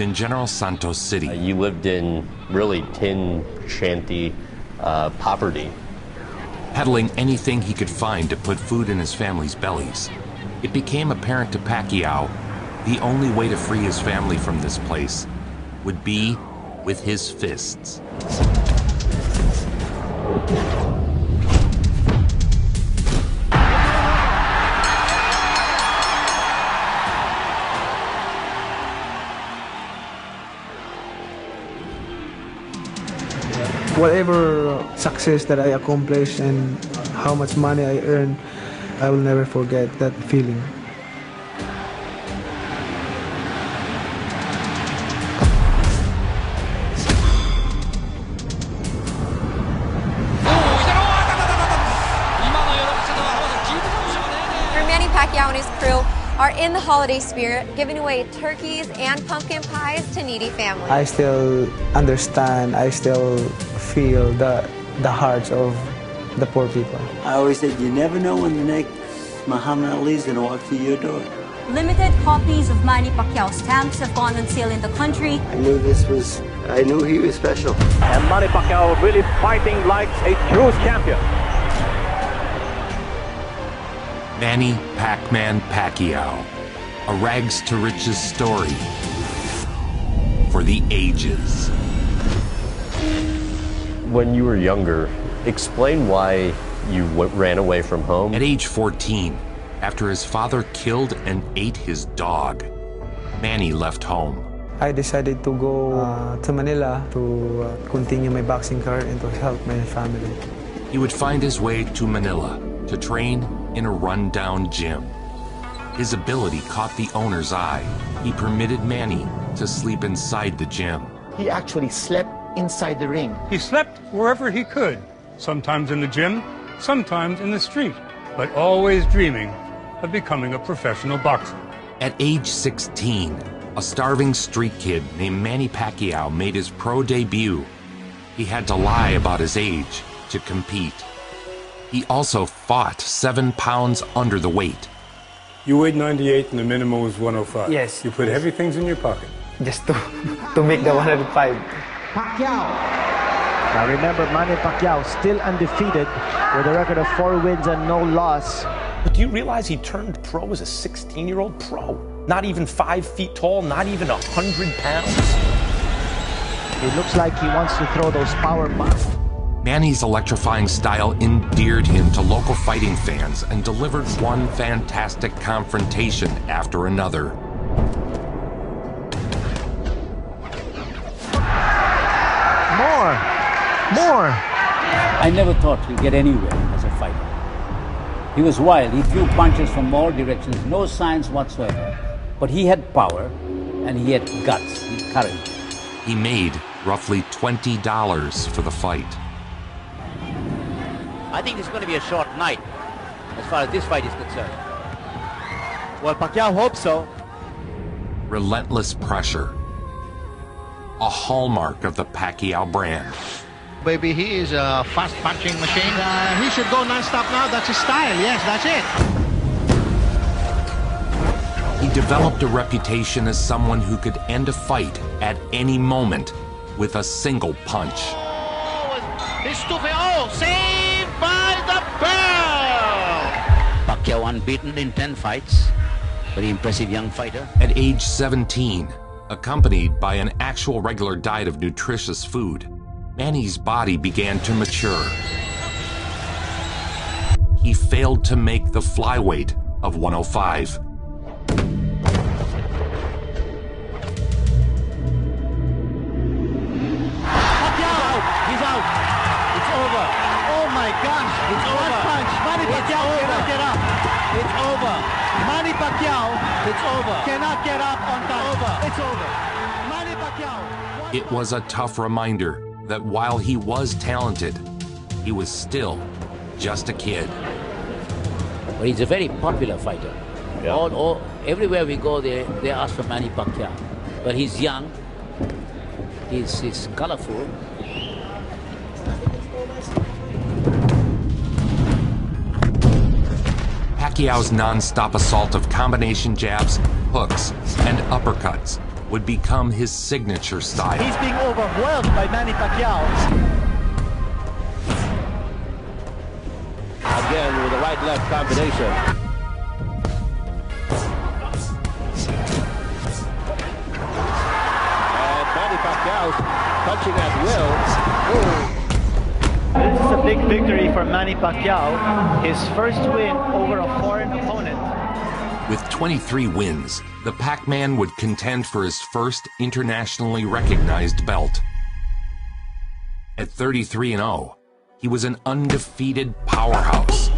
in General Santos City. You lived in really tin shanty poverty. Peddling anything he could find to put food in his family's bellies. It became apparent to Pacquiao the only way to free his family from this place would be with his fists. Whatever success that I accomplish and how much money I earn, I will never forget that feeling. Manny Pacquiao and his crew are in the holiday spirit, giving away turkeys and pumpkin pies to needy families. I still understand, I still feel the hearts of the poor people. I always said, you never know when the next Muhammad Ali is going to walk through your door. Limited copies of Manny Pacquiao stamps have gone on sale in the country. I knew he was special. And Manny Pacquiao really fighting like a true champion. Manny Pac-Man Pacquiao, a rags to riches story for the ages. When you were younger, explain why you ran away from home. At age 14, after his father killed and ate his dog, Manny left home. I decided to go to Manila to continue my boxing career and to help my family. He would find his way to Manila to train in a run-down gym. His ability caught the owner's eye. He permitted Manny to sleep inside the gym. He actually slept inside the ring. He slept wherever he could, sometimes in the gym, sometimes in the street, but always dreaming of becoming a professional boxer. At age 16, a starving street kid named Manny Pacquiao made his pro debut. He had to lie about his age to compete. He also fought 7 pounds under the weight. You weighed 98 and the minimum was 105. Yes. You put heavy things in your pocket. Just to make the 105. Pacquiao. Now remember, Manny Pacquiao still undefeated with a record of 4 wins and no loss. But do you realize he turned pro as a 16-year-old pro? Not even 5 feet tall, not even 100 pounds. It looks like he wants to throw those power bombs. Manny's electrifying style endeared him to local fighting fans and delivered one fantastic confrontation after another. More! I never thought he'd get anywhere as a fighter. He was wild. He threw punches from all directions, no science whatsoever. But he had power, and he had guts, he had courage. He made roughly $20 for the fight. I think it's going to be a short night as far as this fight is concerned. Well, Pacquiao hopes so. Relentless pressure. A hallmark of the Pacquiao brand. Baby, he is a fast punching machine. He should go non-stop now. That's his style. Yes, that's it. He developed a reputation as someone who could end a fight at any moment with a single punch. Saved by the bell! Pacquiao unbeaten in 10 fights. Very impressive young fighter. At age 17, accompanied by an actual regular diet of nutritious food, Manny's body began to mature. He failed to make the flyweight of 105. He's out. It's over. Oh my gosh. It's one punch. Manny Pacquiao cannot get up. It's over. Manny Pacquiao. It's over. Cannot get up on top. It's over. Manny Pacquiao. It was a tough reminder that while he was talented, he was still just a kid. But he's a very popular fighter. Yeah. Everywhere we go, they ask for Manny Pacquiao. But he's young. He's colorful. Pacquiao's non-stop assault of combination jabs, hooks, and uppercuts would become his signature style. He's being overwhelmed by Manny Pacquiao. Again with a right-left combination. And Manny Pacquiao punching at will. This is a big victory for Manny Pacquiao, his first win over a foreign opponent. With 23 wins, the Pac-Man would contend for his first internationally recognized belt. At 33-0, he was an undefeated powerhouse.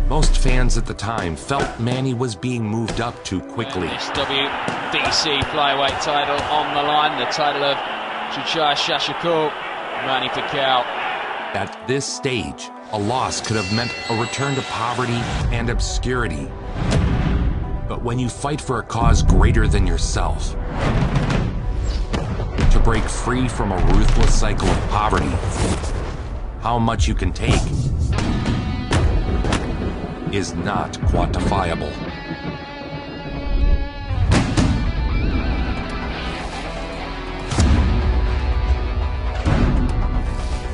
Most fans at the time felt Manny was being moved up too quickly. This WBC flyweight title on the line, the title of Chichai Shashiko, Manny Pacquiao. At this stage, a loss could have meant a return to poverty and obscurity. But when you fight for a cause greater than yourself, to break free from a ruthless cycle of poverty, how much you can take is not quantifiable.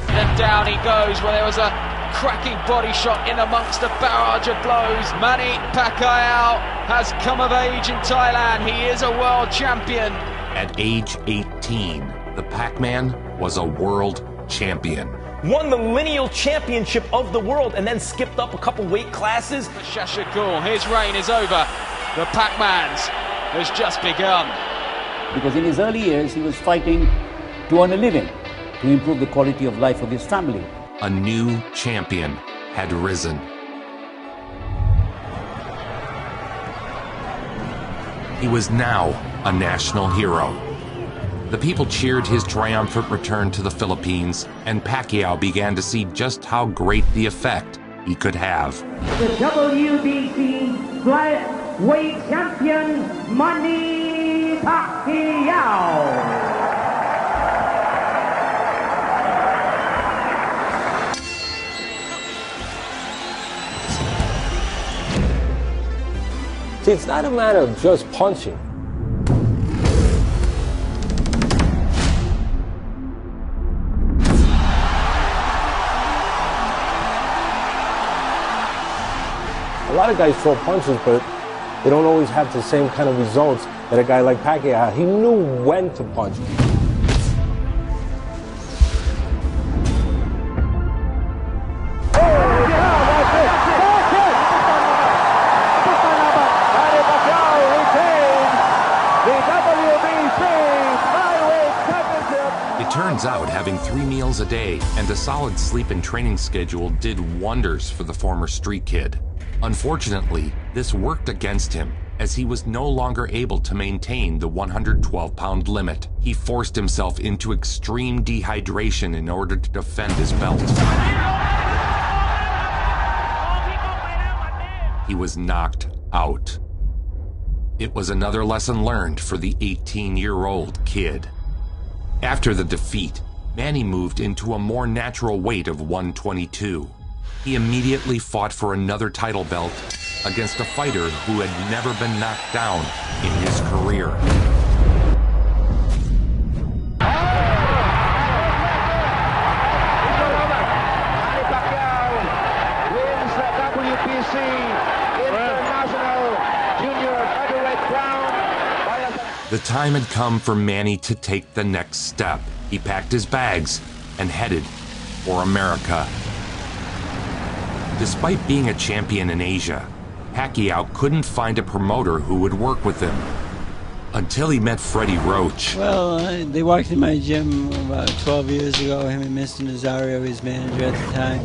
And down he goes, where there was a cracking body shot in amongst a barrage of blows. Manny Pacquiao has come of age in Thailand. He is a world champion. At age 18, the Pac-Man was a world champion. Won the lineal championship of the world and then skipped up a couple weight classes. Shashiko, his reign is over. The Pac-Man's has just begun. Because in his early years, he was fighting to earn a living, to improve the quality of life of his family. A new champion had risen. He was now a national hero. The people cheered his triumphant return to the Philippines, and Pacquiao began to see just how great the effect he could have. The WBC flyweight champion, Manny Pacquiao. See, it's not a matter of just punching. A lot of guys throw punches, but they don't always have the same kind of results that a guy like Pacquiao had. He knew when to punch. Turns out having 3 meals a day and a solid sleep and training schedule did wonders for the former street kid. Unfortunately, this worked against him, as he was no longer able to maintain the 112-pound limit. He forced himself into extreme dehydration in order to defend his belt. He was knocked out. It was another lesson learned for the 18-year-old kid. After the defeat, Manny moved into a more natural weight of 122. He immediately fought for another title belt against a fighter who had never been knocked down in his career. Manny Pacquiao wins the WBC International Junior Featherweight crown. The time had come for Manny to take the next step. He packed his bags and headed for America. Despite being a champion in Asia, Pacquiao couldn't find a promoter who would work with him. Until he met Freddie Roach. Well, they walked in my gym about 12 years ago, him and Mr. Nazario, his manager at the time.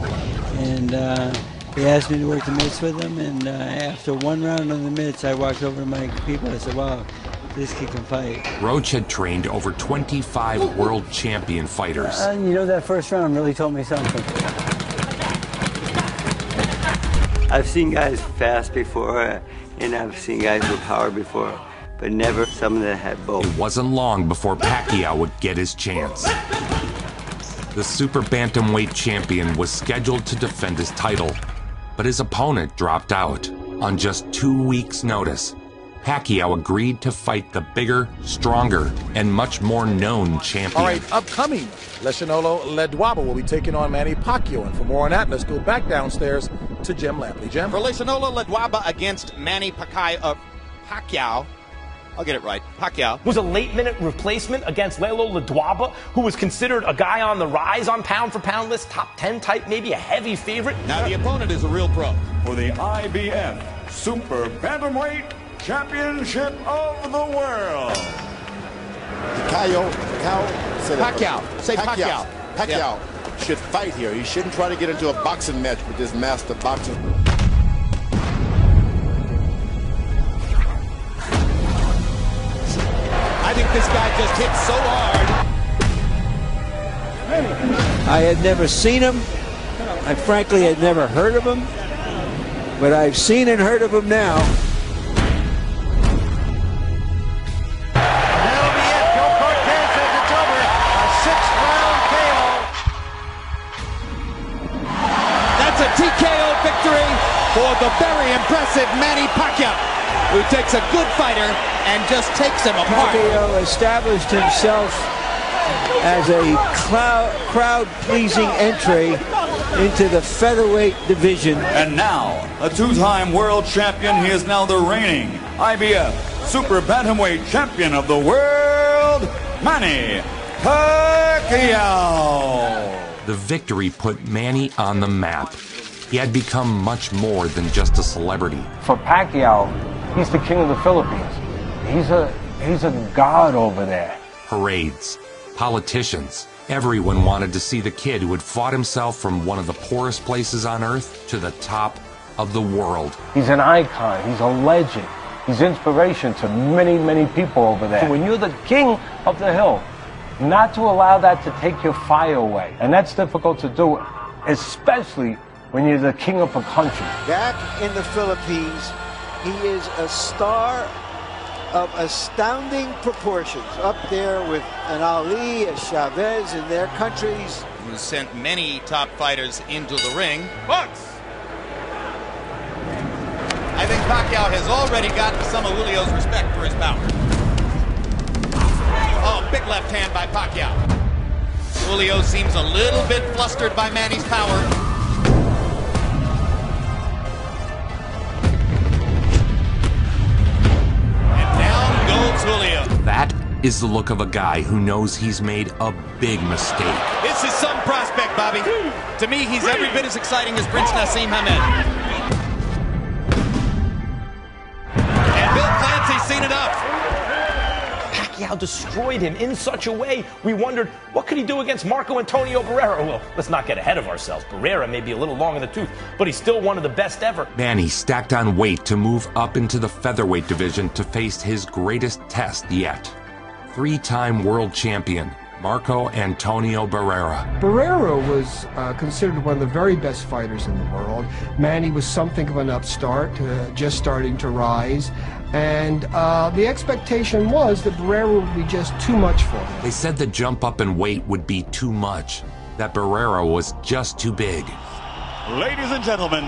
And he asked me to work the mitts with him, and after one round on the mitts, I walked over to my people. I said, wow, this kid can fight. Roach had trained over 25 world champion fighters. You know, that first round really told me something. I've seen guys fast before, and I've seen guys with power before, but never someone that had both. It wasn't long before Pacquiao would get his chance. The super bantamweight champion was scheduled to defend his title, but his opponent dropped out. On just 2 weeks' notice, Pacquiao agreed to fight the bigger, stronger, and much more known champion. All right, upcoming, Leshanolo Ledwaba will be taking on Manny Pacquiao. And for more on that, let's go back downstairs to Jim Lampley. Jim? For Leshanolo Ledwaba against Manny Pacquiao, I'll get it right, Pacquiao. Was a late-minute replacement against Lelo Ledwaba, who was considered a guy on the rise on pound-for-pound list, top 10 type, maybe a heavy favorite. Now the opponent is a real pro. For the IBF Super Bantamweight Championship of the World. Pacquiao. Say Pacquiao. Pacquiao should fight here. He shouldn't try to get into a boxing match with this master boxer. I think this guy just hit so hard. I had never seen him. I frankly had never heard of him. But I've seen and heard of him now. That'll be it. Joe Cortez says it's over. A 6th-round KO. That's a TKO victory for the very impressive Manny Pacquiao, who takes a good fighter and just takes him apart. Pacquiao established himself as a crowd-pleasing entry into the featherweight division. And now, a two-time world champion, he is now the reigning IBF Super Bantamweight Champion of the world, Manny Pacquiao. The victory put Manny on the map. He had become much more than just a celebrity. For Pacquiao, he's the king of the Philippines. He's a god over there. Parades, politicians, everyone wanted to see the kid who had fought himself from one of the poorest places on earth to the top of the world. He's an icon. He's a legend. He's inspiration to many, many people over there. So when you're the king of the hill, not to allow that to take your fire away. And that's difficult to do, especially when you're the king of a country. Back in the Philippines, he is a star of astounding proportions, up there with an Ali, a Chavez in their countries. Who sent many top fighters into the ring. Box! I think Pacquiao has already gotten some of Julio's respect for his power. Oh, big left hand by Pacquiao. Julio seems a little bit flustered by Manny's power. Julio. That is the look of a guy who knows he's made a big mistake. This is some prospect, Bobby. To me, he's every bit as exciting as Prince Nassim Hamed. And Bill Clancy's seen enough. Pacquiao destroyed him in such a way, we wondered, what could he do against Marco Antonio Barrera? Well, let's not get ahead of ourselves. Barrera may be a little long in the tooth, but he's still one of the best ever. Manny stacked on weight to move up into the featherweight division to face his greatest test yet. Three-time world champion, Marco Antonio Barrera. Barrera was considered one of the very best fighters in the world. Manny was something of an upstart, just starting to rise. And the expectation was that Barrera would be just too much for him. They said the jump up in weight would be too much, that Barrera was just too big. Ladies and gentlemen,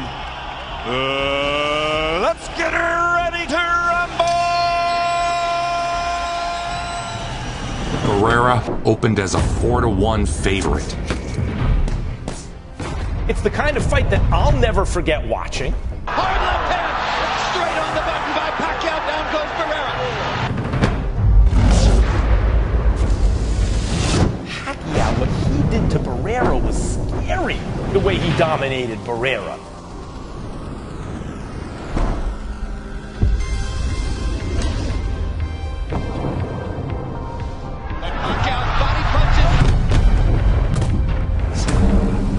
let's get ready to rumble! Barrera opened as a 4-1 favorite. It's the kind of fight that I'll never forget watching. Hard left hand, straight on the button by Pacquiao. Down goes Barrera. Pacquiao, what he did to Barrera was scary. The way he dominated Barrera.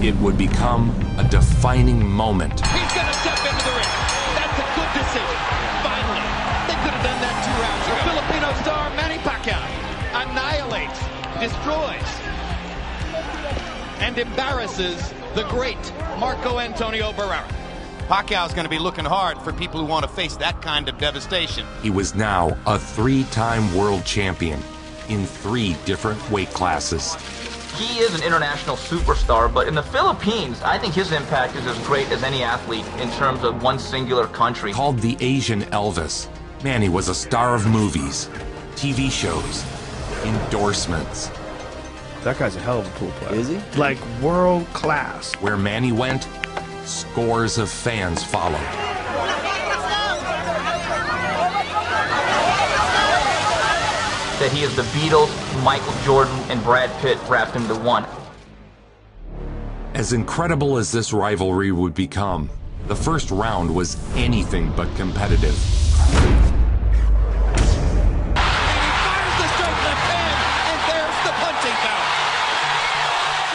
It would become a defining moment. He's going to step into the ring. That's a good decision. Finally, they could have done that 2 rounds ago. The Filipino star Manny Pacquiao annihilates, destroys, and embarrasses the great Marco Antonio Barrera. Pacquiao's going to be looking hard for people who want to face that kind of devastation. He was now a 3-time world champion in 3 different weight classes. He is an international superstar, but in the Philippines, I think his impact is as great as any athlete in terms of one singular country. Called the Asian Elvis, Manny was a star of movies, TV shows, endorsements. That guy's a hell of a pool player. Is he? Like world class. Where Manny went, scores of fans followed. That he is the Beatles, Michael Jordan, and Brad Pitt wrapped into one. As incredible as this rivalry would become, the first round was anything but competitive.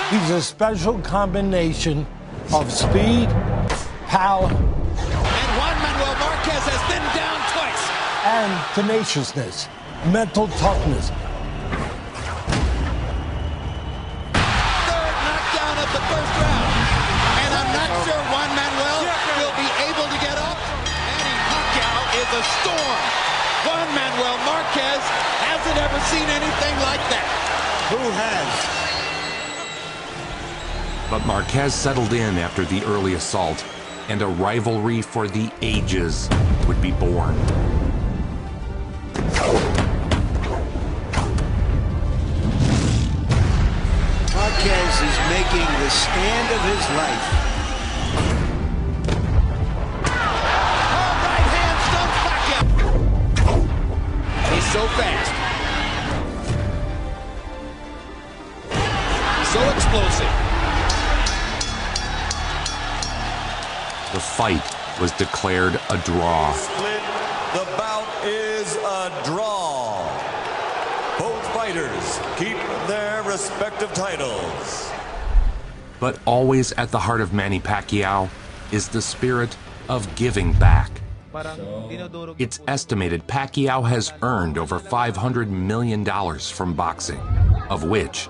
He's a special combination of speed, power, And Juan Manuel Marquez has been down twice. and tenaciousness, mental toughness. Third knockdown of the first round. And I'm not sure Juan Manuel will be able to get up. Manny Pacquiao is a storm. Juan Manuel Marquez hasn't ever seen anything like that. Who has? But Marquez settled in after the early assault, and a rivalry for the ages would be born. Marquez is making the stand of his life. Right hand stumps Pacquiao. He's so fast. So explosive. The fight was declared a draw. Split. The bout is a draw. Both fighters keep their respective titles. But always at the heart of Manny Pacquiao is the spirit of giving back. It's estimated Pacquiao has earned over $500 million from boxing, of which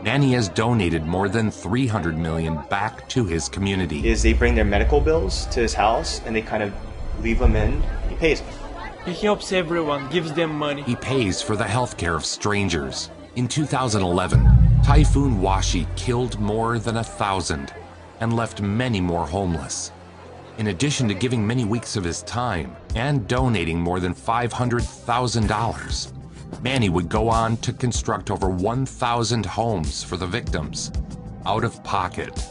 Manny has donated more than $300 million back to his community. Is they bring their medical bills to his house and they kind of leave them in. He pays them. He helps everyone, gives them money. He pays for the health care of strangers. In 2011, Typhoon Washi killed more than 1,000 and left many more homeless. In addition to giving many weeks of his time and donating more than $500,000, Manny would go on to construct over 1,000 homes for the victims, out of pocket.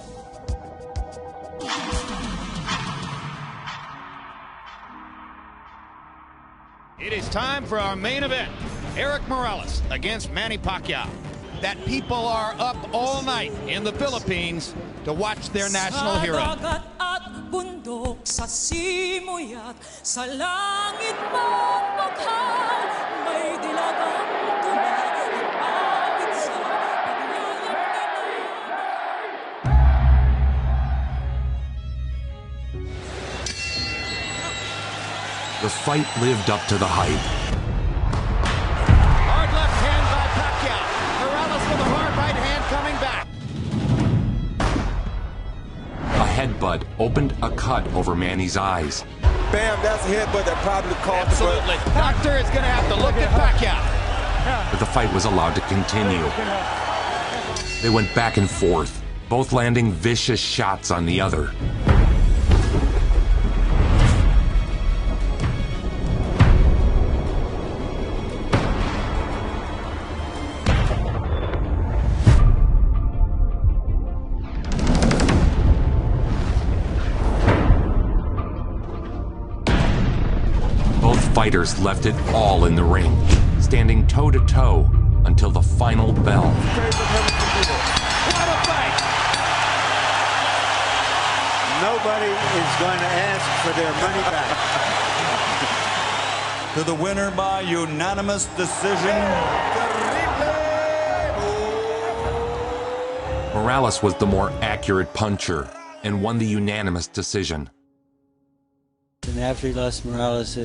It is time for our main event. Eric Morales against Manny Pacquiao. That people are up all night in the Philippines to watch their national hero. The fight lived up to the hype. Hard left hand by Pacquiao. Morales with a hard right hand coming back. A headbutt opened a cut over Manny's eyes. Bam, that's a headbutt that probably caused Absolutely. Doctor is going to have to look at Pacquiao. But the fight was allowed to continue. They went back and forth, both landing vicious shots on the other. Fighters left it all in the ring, standing toe-to-toe until the final bell. What a fight! Nobody is going to ask for their money back. To the winner by unanimous decision. Morales was the more accurate puncher and won the unanimous decision. And after he lost Morales,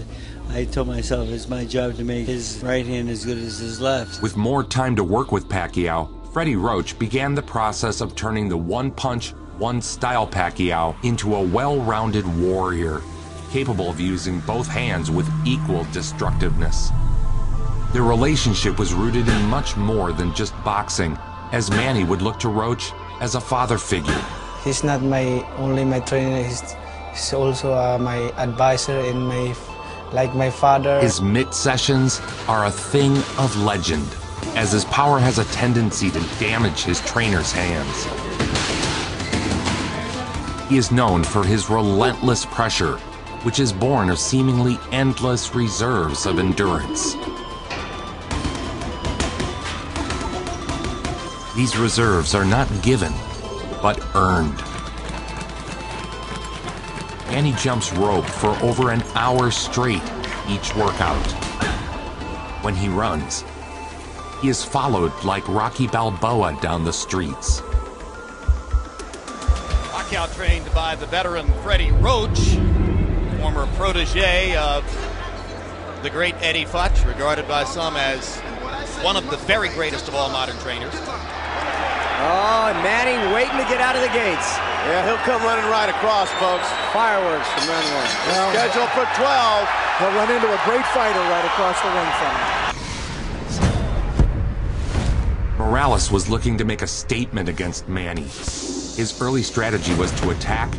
I told myself it's my job to make his right hand as good as his left. With more time to work with Pacquiao, Freddie Roach began the process of turning the one-punch, one-style Pacquiao into a well-rounded warrior, capable of using both hands with equal destructiveness. Their relationship was rooted in much more than just boxing, as Manny would look to Roach as a father figure. He's not only my trainer, he's also my advisor and my like my father. His mitt sessions are a thing of legend, as his power has a tendency to damage his trainer's hands. He is known for his relentless pressure, which is born of seemingly endless reserves of endurance. These reserves are not given, but earned. Manny jumps rope for over an hour straight each workout. When he runs, he is followed like Rocky Balboa down the streets. Pacquiao trained by the veteran Freddie Roach, former protege of the great Eddie Futch, regarded by some as one of the very greatest of all modern trainers. Oh, and Manny waiting to get out of the gates. Yeah, he'll come running right across, folks. Fireworks from Manuel. Well, scheduled for 12. He'll run into a great fighter right across the ring from him. Morales was looking to make a statement against Manny. His early strategy was to attack,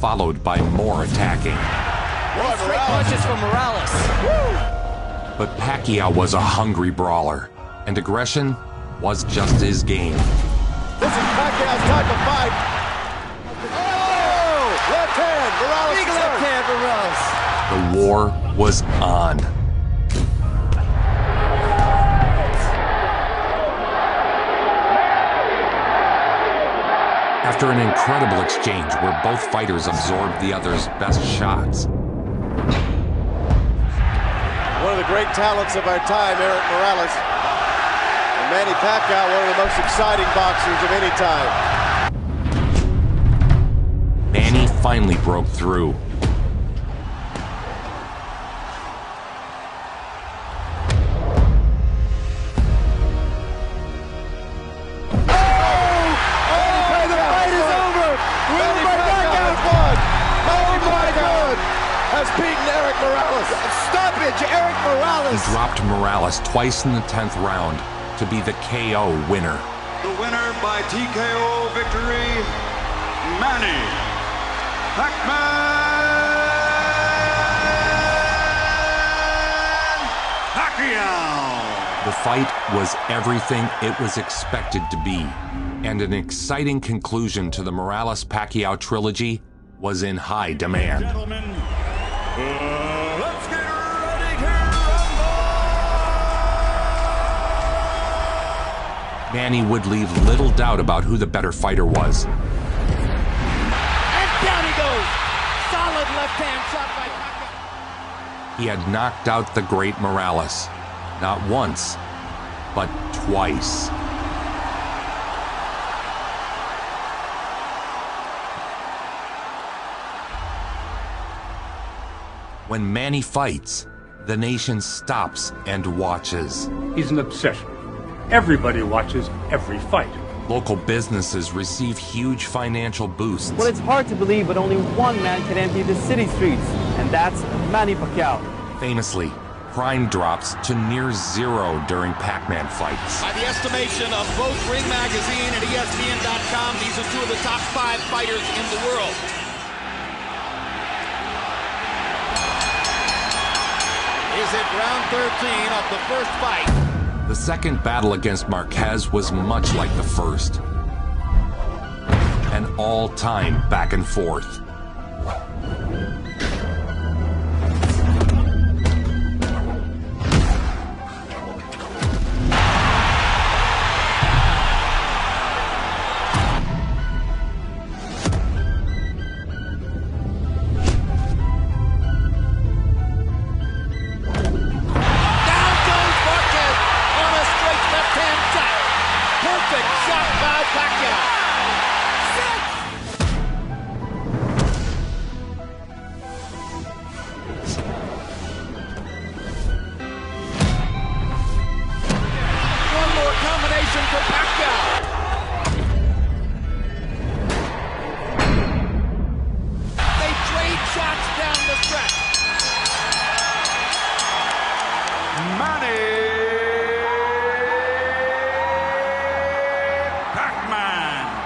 followed by more attacking. Straight punches from Morales. Woo! But Pacquiao was a hungry brawler, and aggression was just his game. This is Pacquiao's type of fight. Oh! Left hand, Morales. Big left hand for Morales. The war was on. After an incredible exchange where both fighters absorbed the other's best shots. One of the great talents of our time, Eric Morales. And Manny Pacquiao, one of the most exciting boxers of any time. Manny finally broke through. Has beaten Eric Morales. Stoppage, Eric Morales. He dropped Morales twice in the 10th round to be the KO winner. The winner by TKO victory, Manny Pacquiao. The fight was everything it was expected to be, and an exciting conclusion to the Morales-Pacquiao trilogy was in high demand. Gentlemen, let's get ready to rumble! Manny would leave little doubt about who the better fighter was. And down he goes. Solid left hand shot by Pacquiao. He had knocked out the great Morales, not once, but twice. When Manny fights, the nation stops and watches. He's an obsession. Everybody watches every fight. Local businesses receive huge financial boosts. Well, it's hard to believe, but only one man can empty the city streets, and that's Manny Pacquiao. Famously, crime drops to near zero during Pac-Man fights. By the estimation of both Ring Magazine and ESPN.com, these are two of the top 5 fighters in the world. Is it round 13 of the first fight? The second battle against Marquez was much like the first. An all-time back and forth. Pac-Man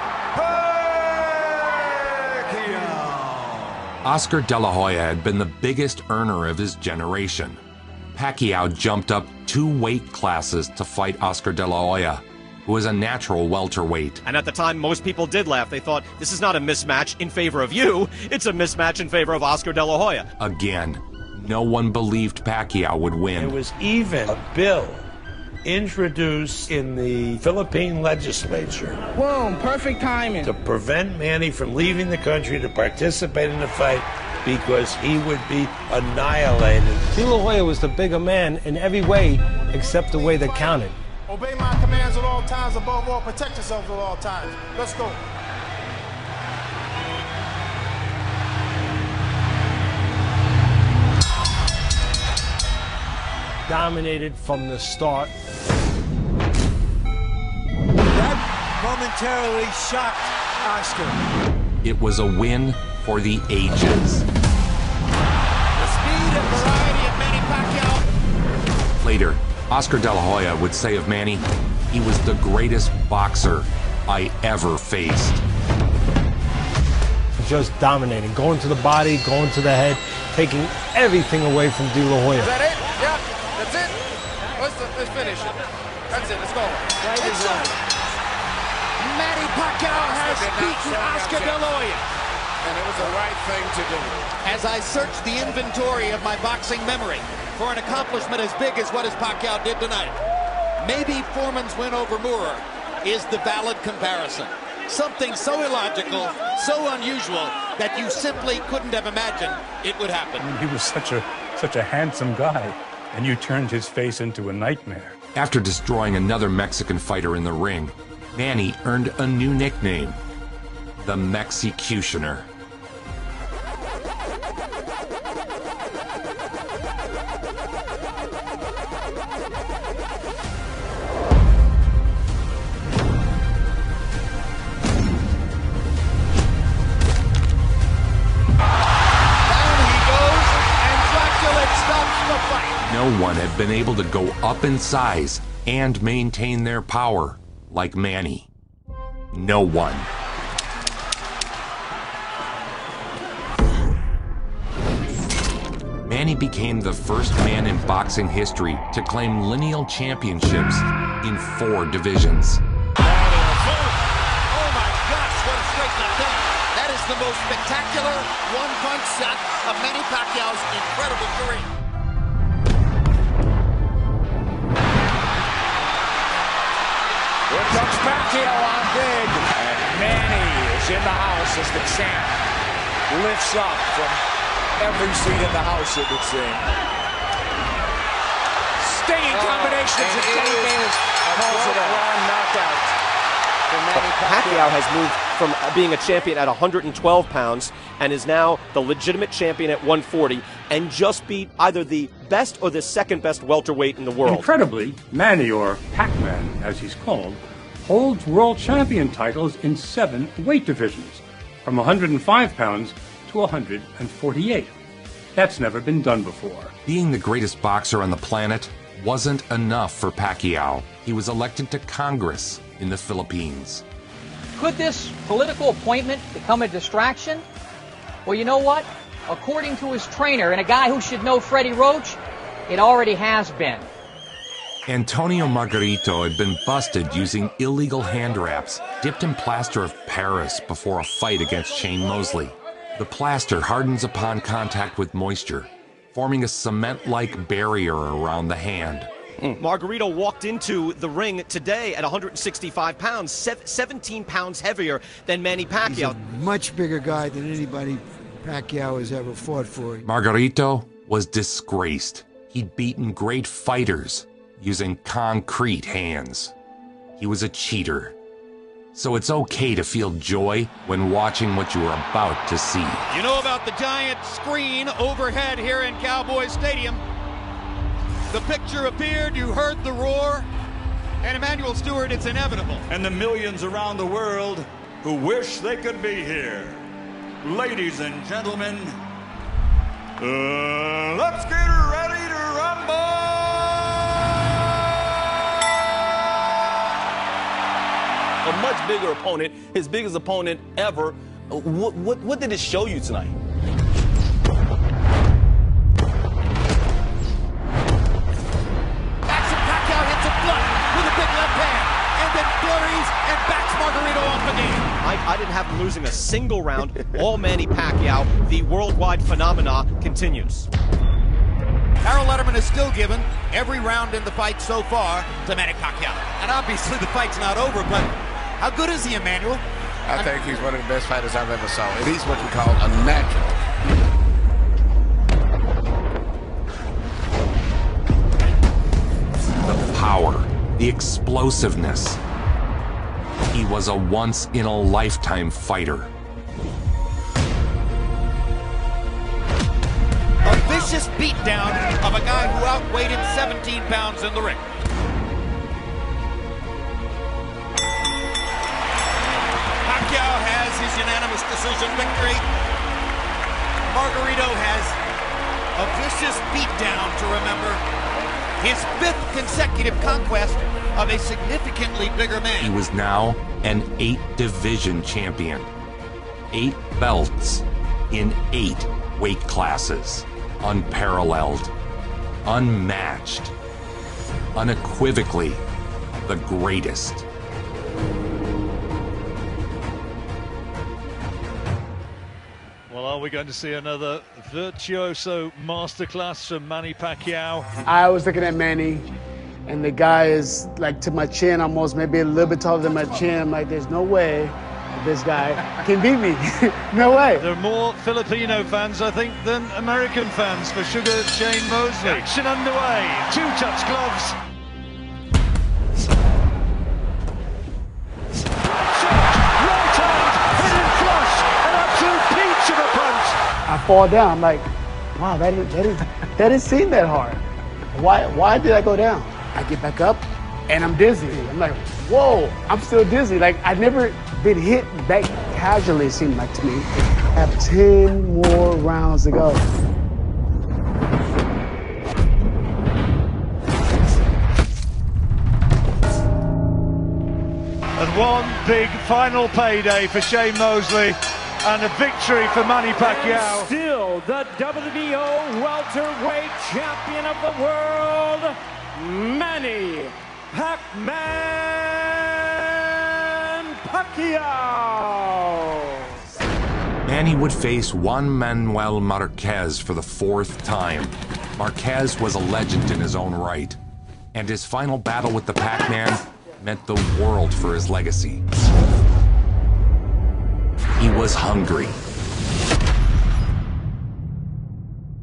Oscar De La Hoya had been the biggest earner of his generation. Pacquiao jumped up 2 weight classes to fight Oscar De La Hoya, who was a natural welterweight. And at the time, most people did laugh. They thought, this is not a mismatch in favor of you, it's a mismatch in favor of Oscar De La Hoya. Again, no one believed Pacquiao would win. There was even a bill introduced in the Philippine legislature. Boom, perfect timing. To prevent Manny from leaving the country to participate in the fight because he would be annihilated. De La Hoya was the bigger man in every way except the way that counted. Obey my commands at all times, above all, protect yourselves at all times. Let's go. Dominated from the start. That momentarily shocked Oscar. It was a win for the ages. The speed and variety of Manny Pacquiao. Later, Oscar De La Hoya would say of Manny, he was the greatest boxer I ever faced. Just dominating, going to the body, going to the head, taking everything away from De La Hoya. Is that it? Yeah, that's it. Let's finish it. That's it, let's go. It's over. Manny Pacquiao has beaten Oscar De La Hoya. And it was the right thing to do. As I search the inventory of my boxing memory for an accomplishment as big as what Pacquiao did tonight, maybe Foreman's win over Moorer is the valid comparison. Something so illogical, so unusual, that you simply couldn't have imagined it would happen. I mean, he was such a handsome guy, and you turned his face into a nightmare. After destroying another Mexican fighter in the ring, Manny earned a new nickname, the Mexicutioner. No one had been able to go up in size and maintain their power like Manny. No one. Manny became the first man in boxing history to claim lineal championships in 4 divisions. Oh my gosh, what a straight knockdown. That is the most spectacular one-punch shot of Manny Pacquiao's incredible career. Here comes Pacquiao on big. And Manny is in the house as the champ lifts up from every seat in the house, it would seem. Stinging combinations of Kenny Davis calls it a round knockout. Pacquiao has moved from being a champion at 112 pounds and is now the legitimate champion at 140 and just beat either the best or the second best welterweight in the world. Incredibly, Manny, or Pac-Man as he's called, holds world champion titles in 7 weight divisions, from 105 pounds to 148. That's never been done before. Being the greatest boxer on the planet wasn't enough for Pacquiao. He was elected to Congress in the Philippines. Could this political appointment become a distraction? Well, you know what? According to his trainer and a guy who should know Freddie Roach, it already has been. Antonio Margarito had been busted using illegal hand wraps dipped in plaster of Paris before a fight against Shane Mosley. The plaster hardens upon contact with moisture, forming a cement-like barrier around the hand. Margarito walked into the ring today at 165 pounds, 17 pounds heavier than Manny Pacquiao. He's a much bigger guy than anybody Pacquiao has ever fought for. Margarito was disgraced. He'd beaten great fighters using concrete hands. He was a cheater. So it's okay to feel joy when watching what you are about to see. You know about the giant screen overhead here in Cowboys Stadium. The picture appeared, you heard the roar, and Emmanuel Stewart, it's inevitable. And the millions around the world who wish they could be here. Ladies and gentlemen, let's get ready to rumble! A much bigger opponent, his biggest opponent ever. What did it show you tonight? knees and backs Margarito off again. I didn't have him losing a single round. All Manny Pacquiao. The worldwide phenomena continues. Harold Letterman is still given every round in the fight so far to Manny Pacquiao. And obviously the fight's not over, but how good is he, Emmanuel? I think he's one of the best fighters I've ever saw. And he's what we call a natural. The power, the explosiveness. He was a once-in-a-lifetime fighter. A vicious beatdown of a guy who outweighed him 17 pounds in the ring. Pacquiao has his unanimous decision victory. Margarito has a vicious beatdown to remember. His 5th consecutive conquest of a significantly bigger man. He was now an 8-division champion. 8 belts in 8 weight classes. Unparalleled, unmatched, unequivocally the greatest. Well, are we going to see another virtuoso masterclass from Manny Pacquiao? I was looking at Manny, and the guy is like to my chin almost, maybe a little bit taller than my chin. I'm like, there's no way this guy can beat me. No way. There are more Filipino fans, I think, than American fans for Sugar Shane Mosley. Action underway. 2-touch gloves. Right hand, hidden flush, an absolute peach of a punch. I fall down. I'm like, wow, that didn't seem that hard. Why did I go down? I get back up, and I'm dizzy. I'm like, whoa, I'm still dizzy. Like, I've never been hit that casually, it seemed like to me. I have 10 more rounds to go. And one big final payday for Shane Mosley and a victory for Manny Pacquiao. Still the WBO welterweight champion of the world, Manny Pac-Man Pacquiao. Manny would face Juan Manuel Marquez for the 4th time. Marquez was a legend in his own right, and his final battle with the Pac-Man meant the world for his legacy. He was hungry.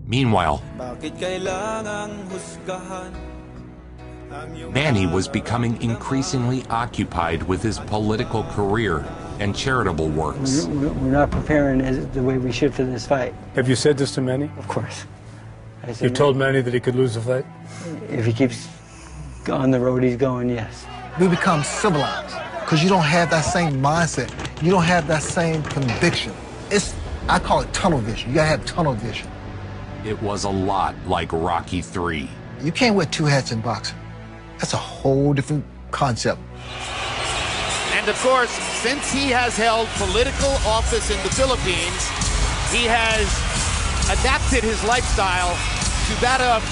Meanwhile, Manny was becoming increasingly occupied with his political career and charitable works. We're not preparing the way we should for this fight. Have you said this to Manny? Of course. You told Manny that he could lose the fight? If he keeps on the road he's going, yes. We become civilized because you don't have that same mindset. You don't have that same conviction. I call it tunnel vision. You gotta have tunnel vision. It was a lot like Rocky III. You can't wear 2 hats in boxing. That's a whole different concept. And of course, since he has held political office in the Philippines, he has adapted his lifestyle to that of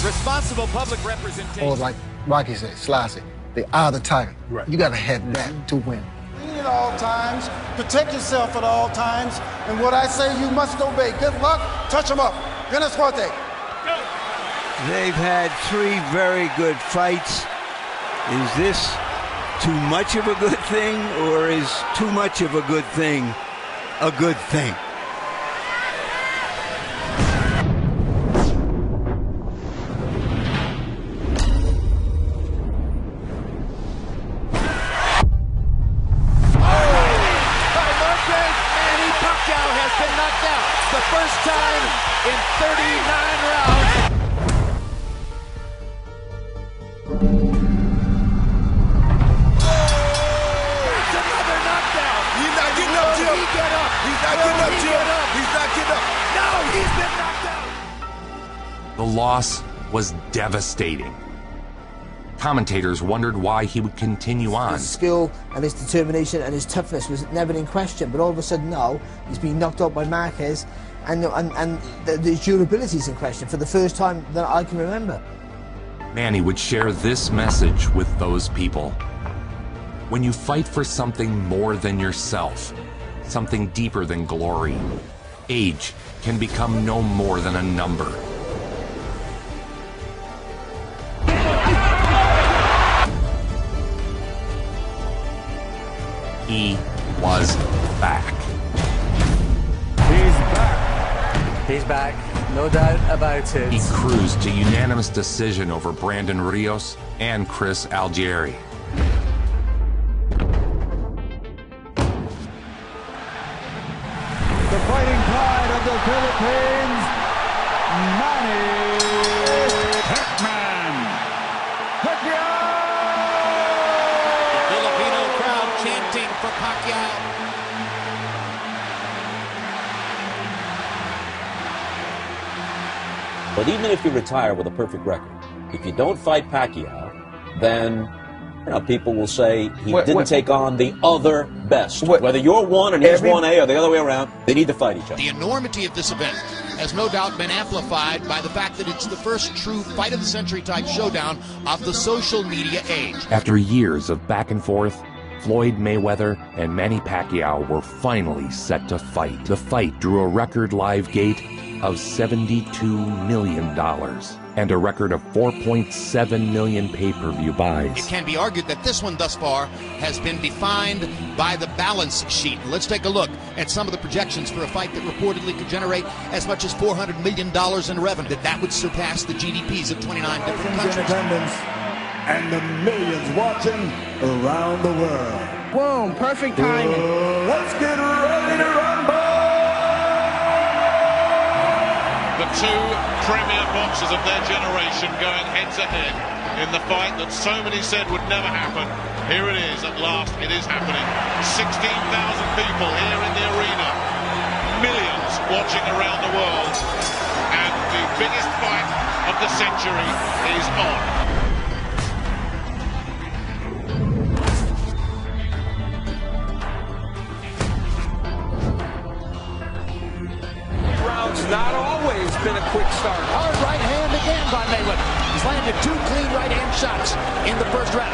responsible public representation. Or like Rocky said, slice it. The eye of the tiger. Right. You gotta have that to win. At all times, protect yourself at all times, and what I say you must obey. Good luck, touch them up. Buena suerte. They've had 3 very good fights. Is this too much of a good thing, or is too much of a good thing a good thing? The first time in 39 rounds. That's another knockdown. He's not getting up, Jim. He get up. He's not getting up, Jim. He's not getting up. No, he's been knocked out. The loss was devastating. Commentators wondered why he would continue on. His skill and his determination and his toughness was never in question, but all of a sudden now he's been knocked out by Marquez, and the durability is in question for the first time that I can remember. Manny would share this message with those people. When you fight for something more than yourself, something deeper than glory, age can become no more than a number. He was back. He's back. He's back. No doubt about it. He cruised to unanimous decision over Brandon Rios and Chris Algieri. The fighting pride of the Philippines, Manny Pacquiao! The Filipino crowd chanting for Pacquiao. But even if you retire with a perfect record, if you don't fight Pacquiao, then people will say he didn't take on the other best. Whether you're 1 and he's 1A or the other way around, they need to fight each other. The enormity of this event has no doubt been amplified by the fact that it's the first true fight of the century type showdown of the social media age. After years of back and forth, Floyd Mayweather and Manny Pacquiao were finally set to fight. The fight drew a record live gate of $72 million and a record of 4.7 million pay-per-view buys. It can be argued that this one thus far has been defined by the balance sheet. Let's take a look at some of the projections for a fight that reportedly could generate as much as $400 million in revenue. That would surpass the GDPs of 29 different countries. And the millions watching around the world. Boom, perfect timing. Let's get ready to rumble! The two premier boxers of their generation going head-to-head in the fight that so many said would never happen. Here it is, at last, it is happening. 16,000 people here in the arena. Millions watching around the world. And the biggest fight of the century is on. Not always been a quick start. Hard right hand again by Mayweather. He's landed 2 clean right hand shots in the first round.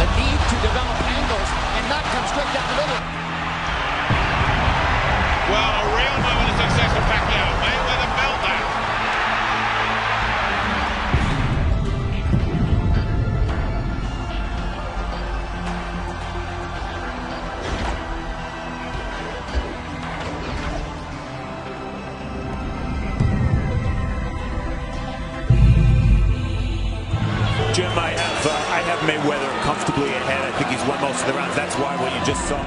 The need to develop angles and not come straight down the middle. Well, a real moment of success for Pacquiao. Mayweather felt that. Jim, I have Mayweather comfortably ahead. I think he's won most of the rounds. That's why what you just saw.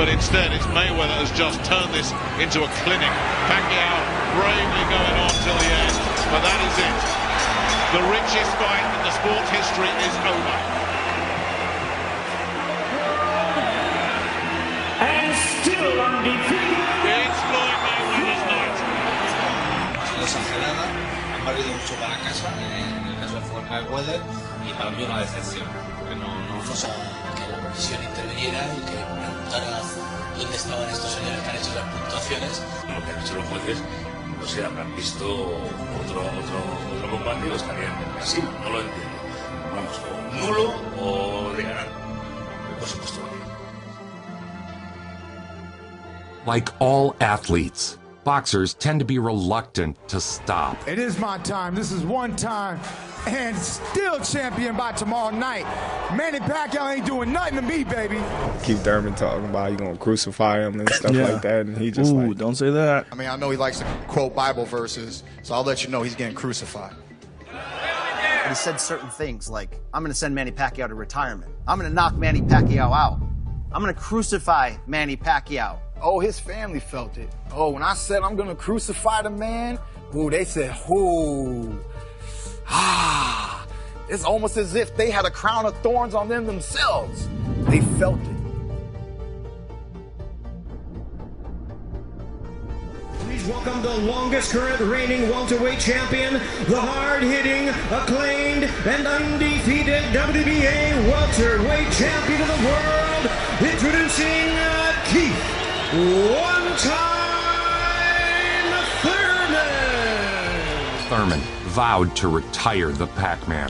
But instead, it's Mayweather has just turned this into a clinic. Pacquiao bravely going on till the end. But that is it. The richest fight in the sport's history is over. And still undefeated. It's Floyd Mayweather's night. Desangelada, han valido mucho para casa, en el caso de Floyd Mayweather, y para mí una decepción, porque no que la comisión interviniera y que preguntara dónde estaban estos señores que han hecho las puntuaciones. Lo que han hecho los jueces, no sé, habrán visto otro combate y lo estarían así, no lo entiendo. Vamos, o nulo o de ganar. Por supuesto. Like all athletes, boxers tend to be reluctant to stop. It is my time. This is one time. And still champion by tomorrow night. Manny Pacquiao ain't doing nothing to me, baby. Keith Thurman talking about you gonna crucify him and stuff like that, and he just don't say that. I mean, I know he likes to quote Bible verses, so I'll let you know he's getting crucified. He said certain things like, I'm going to send Manny Pacquiao to retirement. I'm going to knock Manny Pacquiao out. I'm going to crucify Manny Pacquiao. Oh, his family felt it. Oh, when I said I'm going to crucify the man, ooh, they said, ooh. It's almost as if they had a crown of thorns on them themselves. They felt it. Please welcome the longest current reigning welterweight champion, the hard-hitting, acclaimed, and undefeated WBA welterweight champion of the world, introducing Keith One-Time Thurman. Thurman vowed to retire the Pac-Man,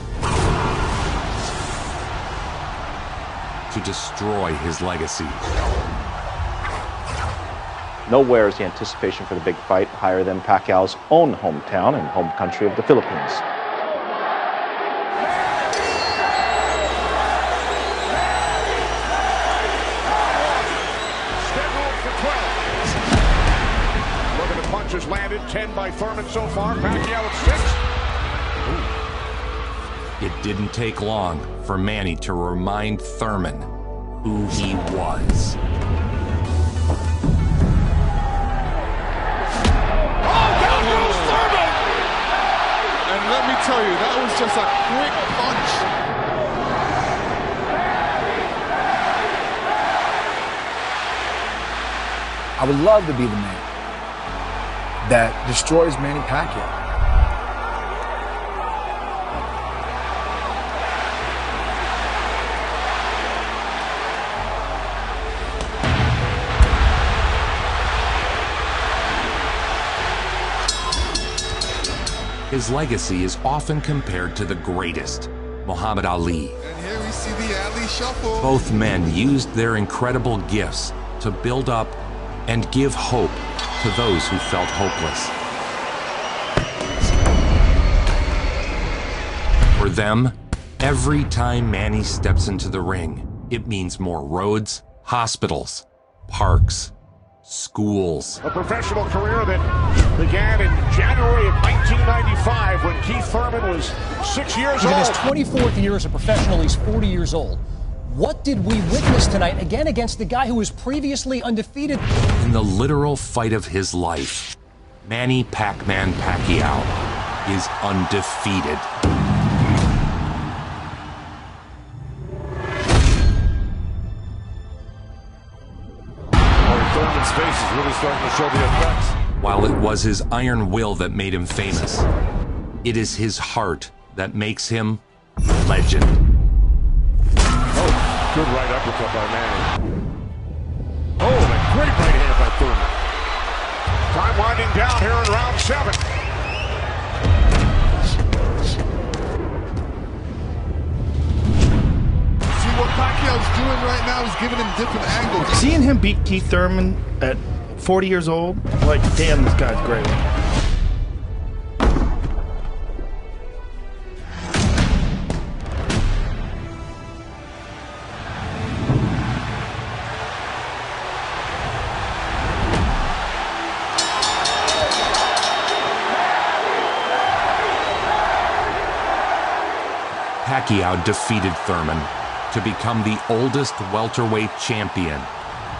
to destroy his legacy. Nowhere is the anticipation for the big fight higher than Pacquiao's own hometown and home country of the Philippines. Scheduled for 12. Look at the punches landed. 10 by Thurman so far. Pacquiao at 6. It didn't take long for Manny to remind Thurman who he was. Let me tell you, that was just a quick punch. I would love to be the man that destroys Manny Pacquiao. His legacy is often compared to the greatest, Muhammad Ali. And here we see the Ali shuffle. Both men used their incredible gifts to build up and give hope to those who felt hopeless. For them, every time Manny steps into the ring, it means more roads, hospitals, parks, schools. A professional career that began in January of 1995 when Keith Thurman was 6 years old. In his 24th year as a professional, he's 40 years old. What did we witness tonight, again against the guy who was previously undefeated? In the literal fight of his life, Manny Pac-Man Pacquiao is undefeated. Thurman's face is really starting to show the effects. While it was his iron will that made him famous, it is his heart that makes him legend. Oh, good right uppercut by Manny. Oh, and a great right hand by Thurman. Time winding down here in round 7. See what Pacquiao's doing right now is giving him different angles. Seeing him beat Keith Thurman at 40 years old, like, damn, this guy's great. Pacquiao defeated Thurman to become the oldest welterweight champion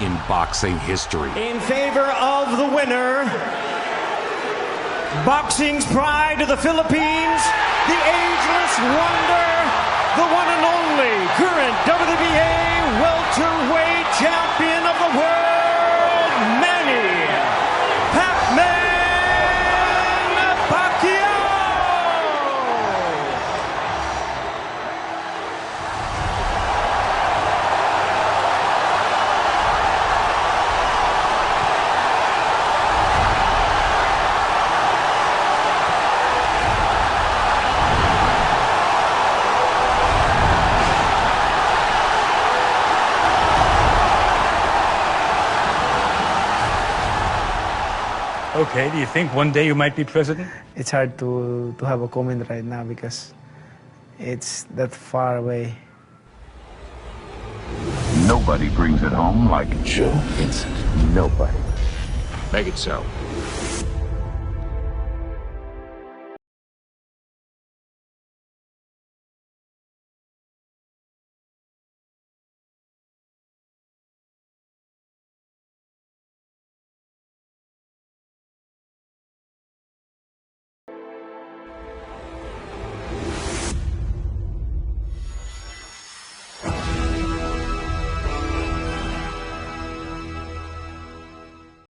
in boxing history. In favor of the winner, boxing's pride of the Philippines, the ageless wonder, the one and only current WBA welterweight champion of the world, Manny Pac-Man Pacquiao! Okay, do you think one day you might be president? It's hard to have a comment right now because it's that far away. Nobody brings it home like Joe Vincent. Nobody. Make it so.